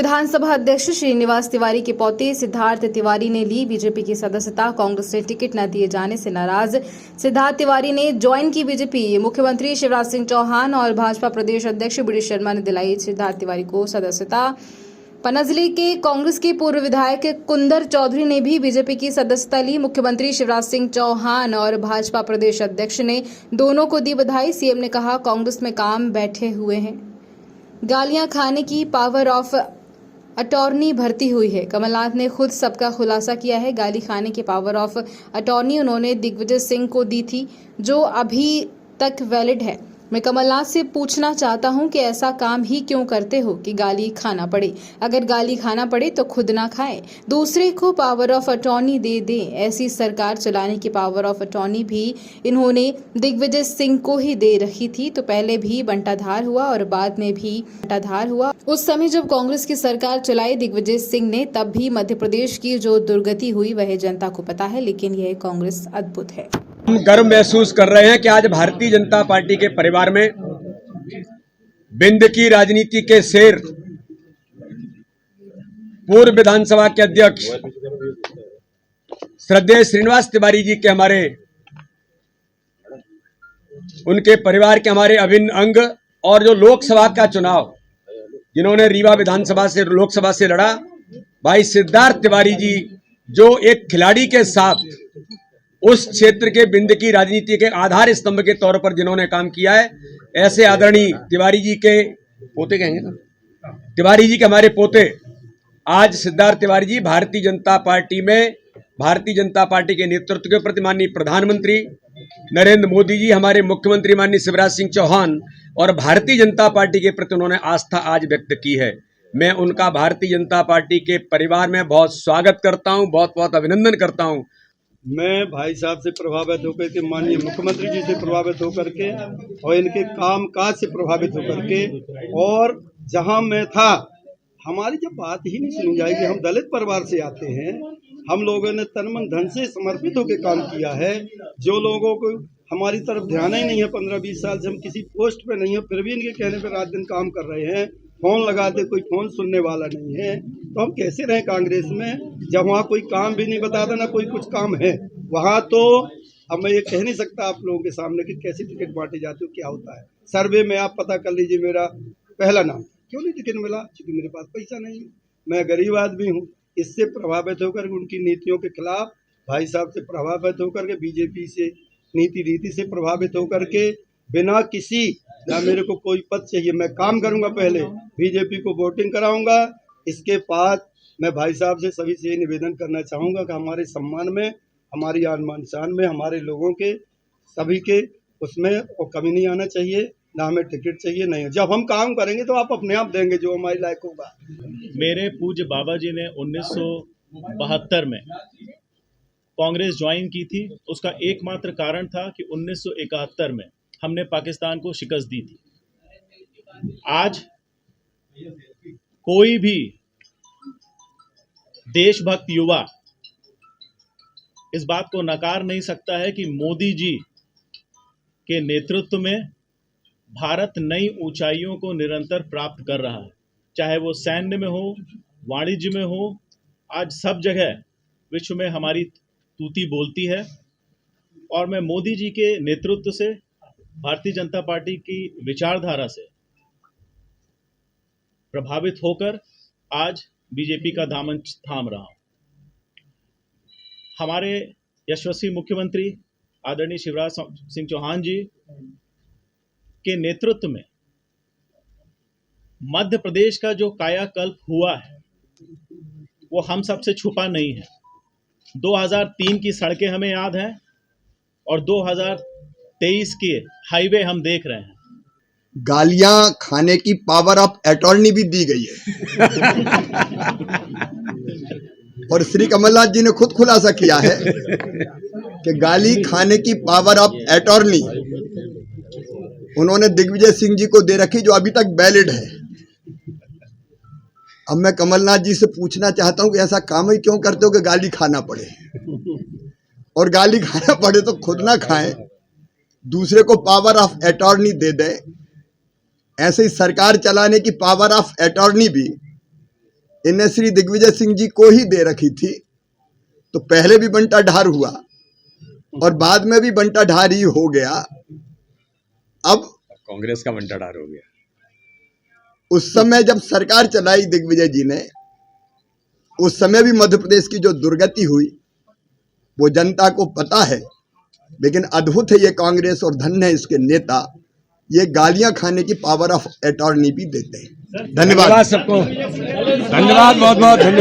विधानसभा अध्यक्ष श्रीनिवास तिवारी के पोते सिद्धार्थ तिवारी ने ली बीजेपी की सदस्यता। कांग्रेस से टिकट न दिए जाने से नाराज सिद्धार्थ तिवारी ने ज्वाइन की बीजेपी। मुख्यमंत्री शिवराज सिंह चौहान और भाजपा प्रदेश अध्यक्ष बी डी शर्मा ने दिलाई सिद्धार्थ तिवारी को सदस्यता। पन्ना जिले के कांग्रेस के पूर्व विधायक कुंदर चौधरी ने भी बीजेपी की सदस्यता ली। मुख्यमंत्री शिवराज सिंह चौहान और भाजपा प्रदेश अध्यक्ष ने दोनों को दी बधाई। सीएम ने कहा, कांग्रेस में काम बैठे हुए हैं, गालियां खाने की पावर ऑफ अटॉर्नी भर्ती हुई है। कमलनाथ ने खुद सबका खुलासा किया है। गाली खाने की पावर ऑफ अटॉर्नी उन्होंने दिग्विजय सिंह को दी थी, जो अभी तक वैलिड है। मैं कमलनाथ से पूछना चाहता हूं कि ऐसा काम ही क्यों करते हो कि गाली खाना पड़े। अगर गाली खाना पड़े तो खुद ना खाएं, दूसरे को पावर ऑफ अटॉर्नी दे दें। ऐसी सरकार चलाने की पावर ऑफ अटॉर्नी भी इन्होंने दिग्विजय सिंह को ही दे रखी थी। तो पहले भी बंटाधार हुआ और बाद में भी बंटाधार हुआ। उस समय जब कांग्रेस की सरकार चलाई दिग्विजय सिंह ने, तब भी मध्य प्रदेश की जो दुर्गति हुई वह जनता को पता है। लेकिन यह कांग्रेस अद्भुत है। हम गर्व महसूस कर रहे हैं कि आज भारतीय जनता पार्टी के परिवार में बिंद की राजनीति के शेर, पूर्व विधानसभा के अध्यक्ष श्रद्धेय श्रीनिवास तिवारी जी के उनके परिवार के हमारे अभिन्न अंग, और जो लोकसभा का चुनाव जिन्होंने रीवा विधानसभा से लोकसभा से लड़ा, भाई सिद्धार्थ तिवारी जी, जो एक खिलाड़ी के साथ उस क्षेत्र के बिंद की राजनीति के आधार स्तंभ के तौर पर जिन्होंने काम किया है, ऐसे आदरणीय तिवारी जी के पोते कहेंगे ना, तिवारी जी के हमारे पोते आज सिद्धार्थ तिवारी जी भारतीय जनता पार्टी में, भारतीय जनता पार्टी के नेतृत्व के प्रति माननीय प्रधानमंत्री नरेंद्र मोदी जी, हमारे मुख्यमंत्री माननीय शिवराज सिंह चौहान और भारतीय जनता पार्टी के प्रति उन्होंने आस्था आज व्यक्त की है। मैं उनका भारतीय जनता पार्टी के परिवार में बहुत स्वागत करता हूं, बहुत बहुत अभिनंदन करता हूं। मैं भाई साहब से प्रभावित होकर के, माननीय मुख्यमंत्री जी से प्रभावित होकर के और इनके काम काज से प्रभावित होकर के, और जहां मैं था, हमारी जब बात ही नहीं सुनी जाएगी। हम दलित परिवार से आते हैं, हम लोगों ने तन मन धन से समर्पित होकर काम किया है। जो लोगों को हमारी तरफ ध्यान ही नहीं है, 15-20 साल से हम किसी पोस्ट पे नहीं है, फिर भी इनके कहने पर रात दिन काम कर रहे हैं। फोन लगाते, कोई फोन सुनने वाला नहीं है, तो हम कैसे रहें कांग्रेस में, जब वहाँ कोई काम भी नहीं बताता, ना कोई कुछ काम है वहाँ। तो अब मैं ये कह नहीं सकता आप लोगों के सामने कि कैसे टिकट बांटे जाते हो, क्या होता है। सर्वे में आप पता कर लीजिए, मेरा पहला नाम क्यों नहीं टिकट मिला, क्योंकि मेरे पास पैसा नहीं है, मैं गरीब आदमी हूँ। इससे प्रभावित होकर उनकी नीतियों के खिलाफ, भाई साहब से प्रभावित होकर के, बीजेपी से रीति से प्रभावित होकर के, बिना किसी ना मेरे को कोई पद चाहिए, मैं काम करूंगा, पहले बीजेपी को वोटिंग कराऊंगा। इसके बाद मैं भाई साहब से सभी से निवेदन करना चाहूंगा कि हमारे सम्मान में, हमारी आन शान में, हमारे लोगों के सभी के उसमें वो कमी नहीं आना चाहिए, ना हमें टिकट चाहिए। नहीं, जब हम काम करेंगे तो आप अपने आप देंगे जो हमारे लायक होगा। मेरे पूज्य बाबा जी ने 1972 में कांग्रेस ज्वाइन की थी। उसका एकमात्र कारण था कि 1971 में हमने पाकिस्तान को शिकस्त दी थी। आज कोई भी देशभक्त युवा इस बात को नकार नहीं सकता है कि मोदी जी के नेतृत्व में भारत नई ऊंचाइयों को निरंतर प्राप्त कर रहा है, चाहे वो सैन्य में हो, वाणिज्य में हो। आज सब जगह विश्व में हमारी तूती बोलती है, और मैं मोदी जी के नेतृत्व से, भारतीय जनता पार्टी की विचारधारा से प्रभावित होकर आज बीजेपी का दामन थाम रहा हूं। हमारे यशस्वी मुख्यमंत्री आदरणीय शिवराज सिंह चौहान जी के नेतृत्व में मध्य प्रदेश का जो कायाकल्प हुआ है वो हम सबसे छुपा नहीं है। 2003 की सड़कें हमें याद हैं, और 2023 के हाईवे हम देख रहे हैं। गालियां खाने की पावर ऑफ अटॉर्नी भी दी गई है और श्री कमलनाथ जी ने खुद खुलासा किया है कि गाली खाने की पावर ऑफ अटॉर्नी उन्होंने दिग्विजय सिंह जी को दे रखी, जो अभी तक वैलिड है। अब मैं कमलनाथ जी से पूछना चाहता हूं कि ऐसा काम ही क्यों करते हो कि गाली खाना पड़े, और गाली खाना पड़े तो खुद ना खाएं, दूसरे को पावर ऑफ अटॉर्नी दे दें। ऐसे ही सरकार चलाने की पावर ऑफ अटॉर्नी भी इन्हें श्री दिग्विजय सिंह जी को ही दे रखी थी, तो पहले भी बंटा ढार हुआ और बाद में भी बंटा ढार ही हो गया। अब कांग्रेस का बंटाढार हो गया। उस समय जब सरकार चलाई दिग्विजय जी ने, उस समय भी मध्य प्रदेश की जो दुर्गति हुई वो जनता को पता है। लेकिन अद्भुत है ये कांग्रेस और धन्य है इसके नेता, ये गालियां खाने की पावर ऑफ अटॉर्नी भी देते हैं। धन्यवाद सबको, धन्यवाद, बहुत बहुत धन्यवाद।